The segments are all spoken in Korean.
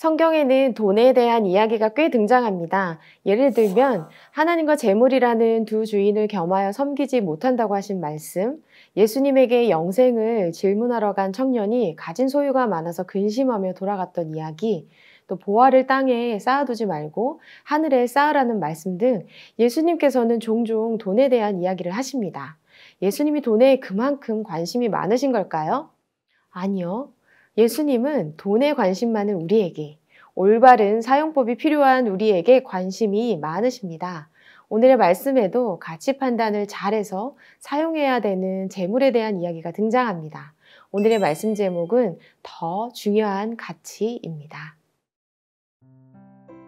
성경에는 돈에 대한 이야기가 꽤 등장합니다. 예를 들면 하나님과 재물이라는 두 주인을 겸하여 섬기지 못한다고 하신 말씀, 예수님에게 영생을 질문하러 간 청년이 가진 소유가 많아서 근심하며 돌아갔던 이야기, 또 보화를 땅에 쌓아두지 말고 하늘에 쌓으라는 말씀 등 예수님께서는 종종 돈에 대한 이야기를 하십니다. 예수님이 돈에 그만큼 관심이 많으신 걸까요? 아니요. 예수님은 돈에 관심 많은 우리에게, 올바른 사용법이 필요한 우리에게 관심이 많으십니다. 오늘의 말씀에도 가치 판단을 잘해서 사용해야 되는 재물에 대한 이야기가 등장합니다. 오늘의 말씀 제목은 더 중요한 가치입니다.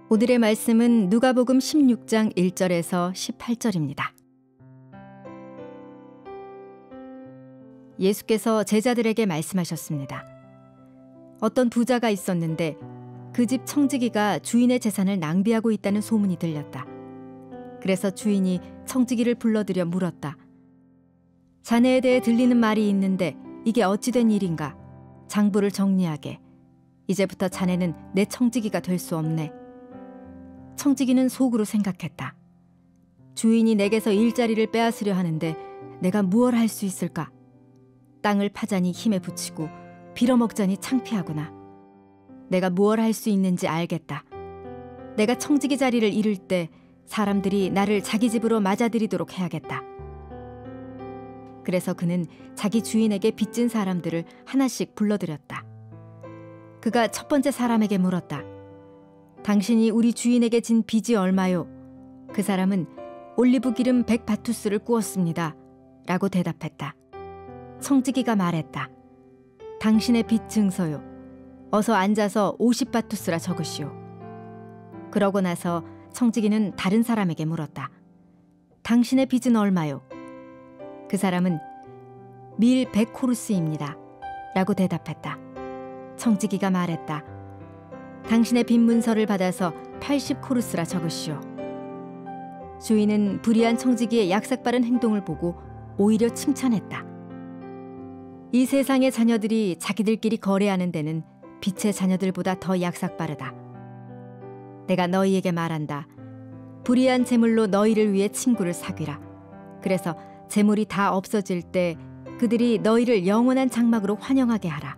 오늘의 말씀은 누가복음 16장 1절에서 18절입니다. 예수께서 제자들에게 말씀하셨습니다. 어떤 부자가 있었는데 그 집 청지기가 주인의 재산을 낭비하고 있다는 소문이 들렸다. 그래서 주인이 청지기를 불러들여 물었다. 자네에 대해 들리는 말이 있는데 이게 어찌된 일인가? 장부를 정리하게. 이제부터 자네는 내 청지기가 될 수 없네. 청지기는 속으로 생각했다. 주인이 내게서 일자리를 빼앗으려 하는데 내가 무얼 할 수 있을까? 땅을 파자니 힘에 부치고 빌어먹자니 창피하구나. 내가 무얼 할 수 있는지 알겠다. 내가 청지기 자리를 잃을 때 사람들이 나를 자기 집으로 맞아들이도록 해야겠다. 그래서 그는 자기 주인에게 빚진 사람들을 하나씩 불러들였다. 그가 첫 번째 사람에게 물었다. 당신이 우리 주인에게 진 빚이 얼마요? 그 사람은 올리브 기름 100바투스를 구웠습니다. 라고 대답했다. 청지기가 말했다. 당신의 빚 증서요. 어서 앉아서 50바투스라 적으시오. 그러고 나서 청지기는 다른 사람에게 물었다. 당신의 빚은 얼마요? 그 사람은 밀 100코루스입니다. 라고 대답했다. 청지기가 말했다. 당신의 빚 문서를 받아서 80코루스라 적으시오. 주인은 불의한 청지기의 약삭빠른 행동을 보고 오히려 칭찬했다. 이 세상의 자녀들이 자기들끼리 거래하는 데는 빛의 자녀들보다 더 약삭빠르다. 내가 너희에게 말한다. 불의한 재물로 너희를 위해 친구를 사귀라. 그래서 재물이 다 없어질 때 그들이 너희를 영원한 장막으로 환영하게 하라.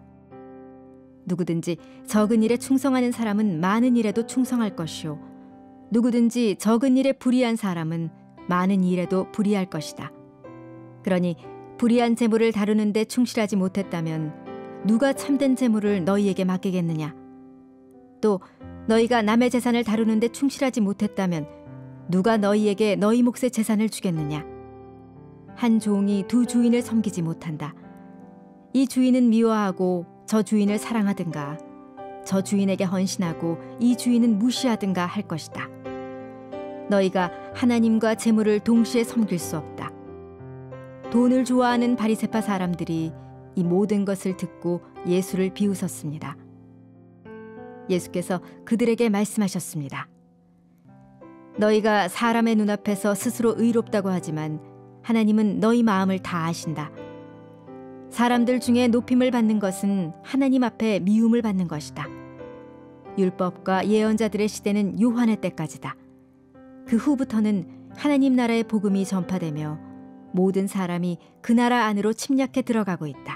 누구든지 적은 일에 충성하는 사람은 많은 일에도 충성할 것이요. 누구든지 적은 일에 불의한 사람은 많은 일에도 불의할 것이다. 그러니 불의한 재물을 다루는 데 충실하지 못했다면 누가 참된 재물을 너희에게 맡기겠느냐? 또 너희가 남의 재산을 다루는 데 충실하지 못했다면 누가 너희에게 너희 몫의 재산을 주겠느냐? 한 종이 두 주인을 섬기지 못한다. 이 주인은 미워하고 저 주인을 사랑하든가 저 주인에게 헌신하고 이 주인은 무시하든가 할 것이다. 너희가 하나님과 재물을 동시에 섬길 수 없다. 돈을 좋아하는 바리새파 사람들이 이 모든 것을 듣고 예수를 비웃었습니다. 예수께서 그들에게 말씀하셨습니다. 너희가 사람의 눈앞에서 스스로 의롭다고 하지만 하나님은 너희 마음을 다 아신다. 사람들 중에 높임을 받는 것은 하나님 앞에 미움을 받는 것이다. 율법과 예언자들의 시대는 요한의 때까지다. 그 후부터는 하나님 나라의 복음이 전파되며 모든 사람이 그 나라 안으로 침략해 들어가고 있다.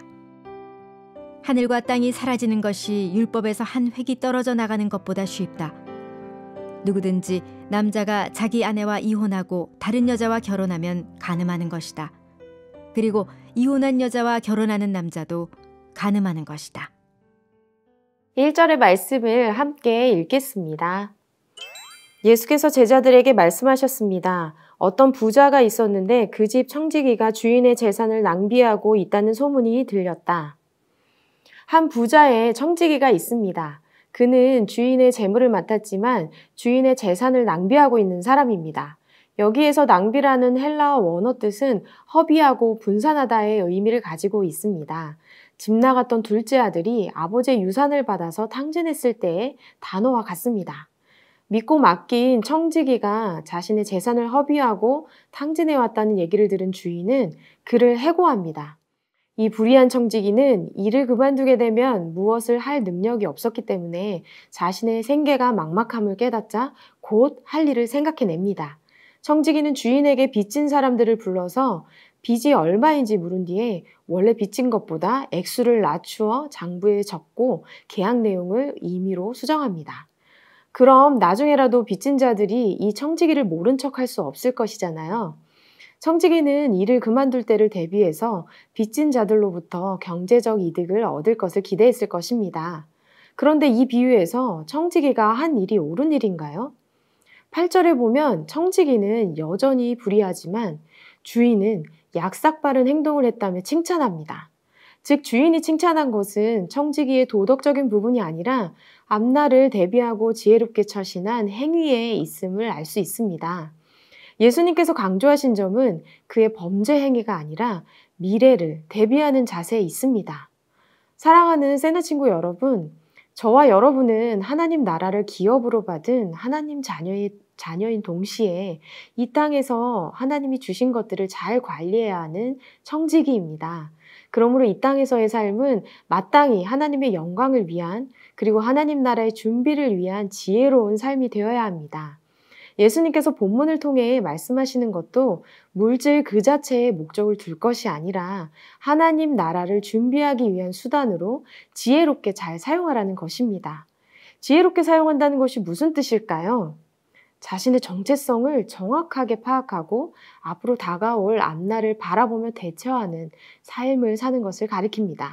하늘과 땅이 사라지는 것이 율법에서 한 획이 떨어져 나가는 것보다 쉽다. 누구든지 남자가 자기 아내와 이혼하고 다른 여자와 결혼하면 간음하는 것이다. 그리고 이혼한 여자와 결혼하는 남자도 간음하는 것이다. 1절의 말씀을 함께 읽겠습니다. 예수께서 제자들에게 말씀하셨습니다. 어떤 부자가 있었는데 그 집 청지기가 주인의 재산을 낭비하고 있다는 소문이 들렸다. 한 부자의 청지기가 있습니다. 그는 주인의 재물을 맡았지만 주인의 재산을 낭비하고 있는 사람입니다. 여기에서 낭비라는 헬라어 원어 뜻은 허비하고 분산하다의 의미를 가지고 있습니다. 집 나갔던 둘째 아들이 아버지의 유산을 받아서 탕진했을 때의 단어와 같습니다. 믿고 맡긴 청지기가 자신의 재산을 허비하고 탕진해왔다는 얘기를 들은 주인은 그를 해고합니다. 이 불의한 청지기는 일을 그만두게 되면 무엇을 할 능력이 없었기 때문에 자신의 생계가 막막함을 깨닫자 곧 할 일을 생각해냅니다. 청지기는 주인에게 빚진 사람들을 불러서 빚이 얼마인지 물은 뒤에 원래 빚진 것보다 액수를 낮추어 장부에 적고 계약 내용을 임의로 수정합니다. 그럼 나중에라도 빚진 자들이 이 청지기를 모른 척할 수 없을 것이잖아요. 청지기는 일을 그만둘 때를 대비해서 빚진 자들로부터 경제적 이득을 얻을 것을 기대했을 것입니다. 그런데 이 비유에서 청지기가 한 일이 옳은 일인가요? 8절에 보면 청지기는 여전히 불의하지만 주인은 약삭빠른 행동을 했다며 칭찬합니다. 즉 주인이 칭찬한 것은 청지기의 도덕적인 부분이 아니라 앞날을 대비하고 지혜롭게 처신한 행위에 있음을 알 수 있습니다. 예수님께서 강조하신 점은 그의 범죄 행위가 아니라 미래를 대비하는 자세에 있습니다. 사랑하는 세나 친구 여러분, 저와 여러분은 하나님 나라를 기업으로 받은 하나님 자녀인 동시에 이 땅에서 하나님이 주신 것들을 잘 관리해야 하는 청지기입니다. 그러므로 이 땅에서의 삶은 마땅히 하나님의 영광을 위한 그리고 하나님 나라의 준비를 위한 지혜로운 삶이 되어야 합니다. 예수님께서 본문을 통해 말씀하시는 것도 물질 그 자체에 목적을 둘 것이 아니라 하나님 나라를 준비하기 위한 수단으로 지혜롭게 잘 사용하라는 것입니다. 지혜롭게 사용한다는 것이 무슨 뜻일까요? 자신의 정체성을 정확하게 파악하고 앞으로 다가올 앞날을 바라보며 대처하는 삶을 사는 것을 가리킵니다.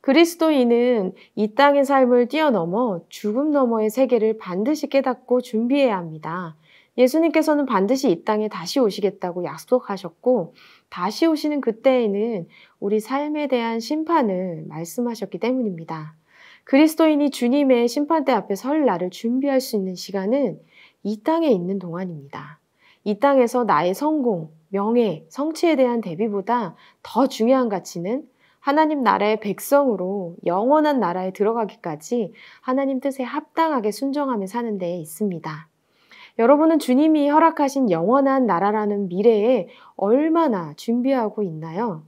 그리스도인은 이 땅의 삶을 뛰어넘어 죽음 너머의 세계를 반드시 깨닫고 준비해야 합니다. 예수님께서는 반드시 이 땅에 다시 오시겠다고 약속하셨고 다시 오시는 그때에는 우리 삶에 대한 심판을 말씀하셨기 때문입니다. 그리스도인이 주님의 심판대 앞에 설 날을 준비할 수 있는 시간은 이 땅에 있는 동안입니다. 이 땅에서 나의 성공, 명예, 성취에 대한 대비보다 더 중요한 가치는 하나님 나라의 백성으로 영원한 나라에 들어가기까지 하나님 뜻에 합당하게 순종하며 사는 데에 있습니다. 여러분은 주님이 허락하신 영원한 나라라는 미래에 얼마나 준비하고 있나요?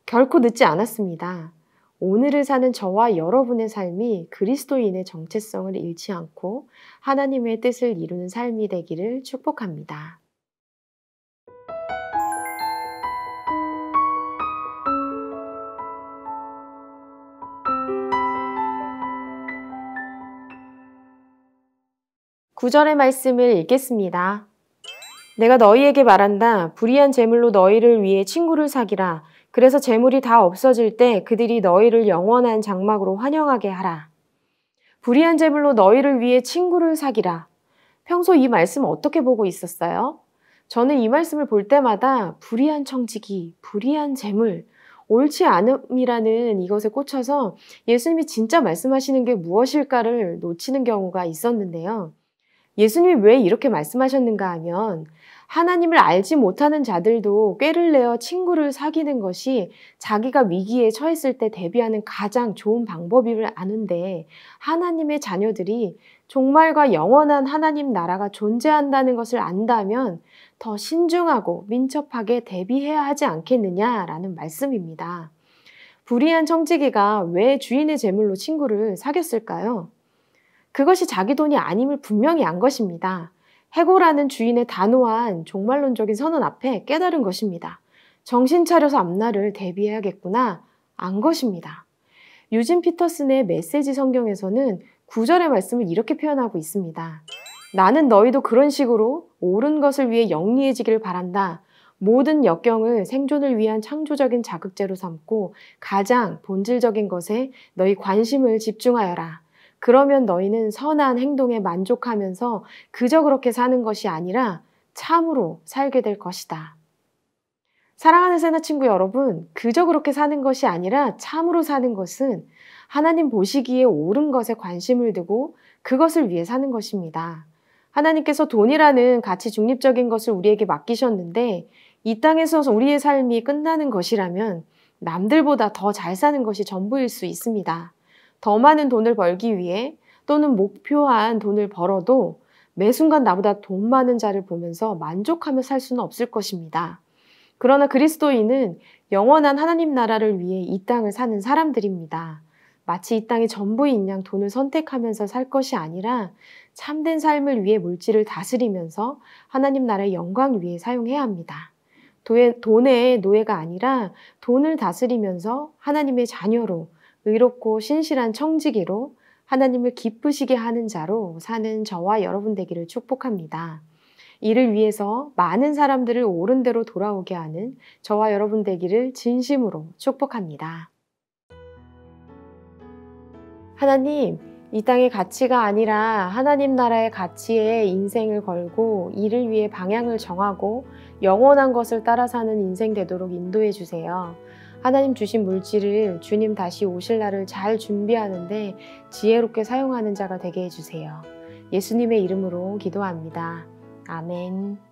결코 늦지 않았습니다. 오늘을 사는 저와 여러분의 삶이 그리스도인의 정체성을 잃지 않고 하나님의 뜻을 이루는 삶이 되기를 축복합니다. 구절의 말씀을 읽겠습니다. 내가 너희에게 말한다. 불의한 재물로 너희를 위해 친구를 사기라. 그래서 재물이 다 없어질 때 그들이 너희를 영원한 장막으로 환영하게 하라. 불의한 재물로 너희를 위해 친구를 사기라. 평소 이 말씀 어떻게 보고 있었어요? 저는 이 말씀을 볼 때마다 불의한 청지기, 불의한 재물, 옳지 않음이라는 이것에 꽂혀서 예수님이 진짜 말씀하시는 게 무엇일까를 놓치는 경우가 있었는데요. 예수님이 왜 이렇게 말씀하셨는가 하면 하나님을 알지 못하는 자들도 꾀를 내어 친구를 사귀는 것이 자기가 위기에 처했을 때 대비하는 가장 좋은 방법임을 아는데 하나님의 자녀들이 종말과 영원한 하나님 나라가 존재한다는 것을 안다면 더 신중하고 민첩하게 대비해야 하지 않겠느냐라는 말씀입니다. 불의한 청지기가 왜 주인의 재물로 친구를 사귀었을까요? 그것이 자기 돈이 아님을 분명히 안 것입니다. 해고라는 주인의 단호한 종말론적인 선언 앞에 깨달은 것입니다. 정신 차려서 앞날을 대비해야겠구나 안 것입니다. 유진 피터슨의 메시지 성경에서는 9절의 말씀을 이렇게 표현하고 있습니다. 나는 너희도 그런 식으로 옳은 것을 위해 영리해지기를 바란다. 모든 역경을 생존을 위한 창조적인 자극제로 삼고 가장 본질적인 것에 너희 관심을 집중하여라. 그러면 너희는 선한 행동에 만족하면서 그저 그렇게 사는 것이 아니라 참으로 살게 될 것이다. 사랑하는 세나 친구 여러분, 그저 그렇게 사는 것이 아니라 참으로 사는 것은 하나님 보시기에 옳은 것에 관심을 두고 그것을 위해 사는 것입니다. 하나님께서 돈이라는 가치 중립적인 것을 우리에게 맡기셨는데 이 땅에서 우리의 삶이 끝나는 것이라면 남들보다 더 잘 사는 것이 전부일 수 있습니다. 더 많은 돈을 벌기 위해 또는 목표한 돈을 벌어도 매 순간 나보다 돈 많은 자를 보면서 만족하며 살 수는 없을 것입니다. 그러나 그리스도인은 영원한 하나님 나라를 위해 이 땅을 사는 사람들입니다. 마치 이 땅의 전부인 양 돈을 선택하면서 살 것이 아니라 참된 삶을 위해 물질을 다스리면서 하나님 나라의 영광 위해 사용해야 합니다. 돈의 노예가 아니라 돈을 다스리면서 하나님의 자녀로 의롭고 신실한 청지기로 하나님을 기쁘시게 하는 자로 사는 저와 여러분 되기를 축복합니다. 이를 위해서 많은 사람들을 옳은 대로 돌아오게 하는 저와 여러분 되기를 진심으로 축복합니다. 하나님, 이 땅의 가치가 아니라 하나님 나라의 가치에 인생을 걸고 이를 위해 방향을 정하고 영원한 것을 따라 사는 인생 되도록 인도해 주세요. 하나님 주신 물질을 주님 다시 오실 날을 잘 준비하는데 지혜롭게 사용하는 자가 되게 해주세요. 예수님의 이름으로 기도합니다. 아멘.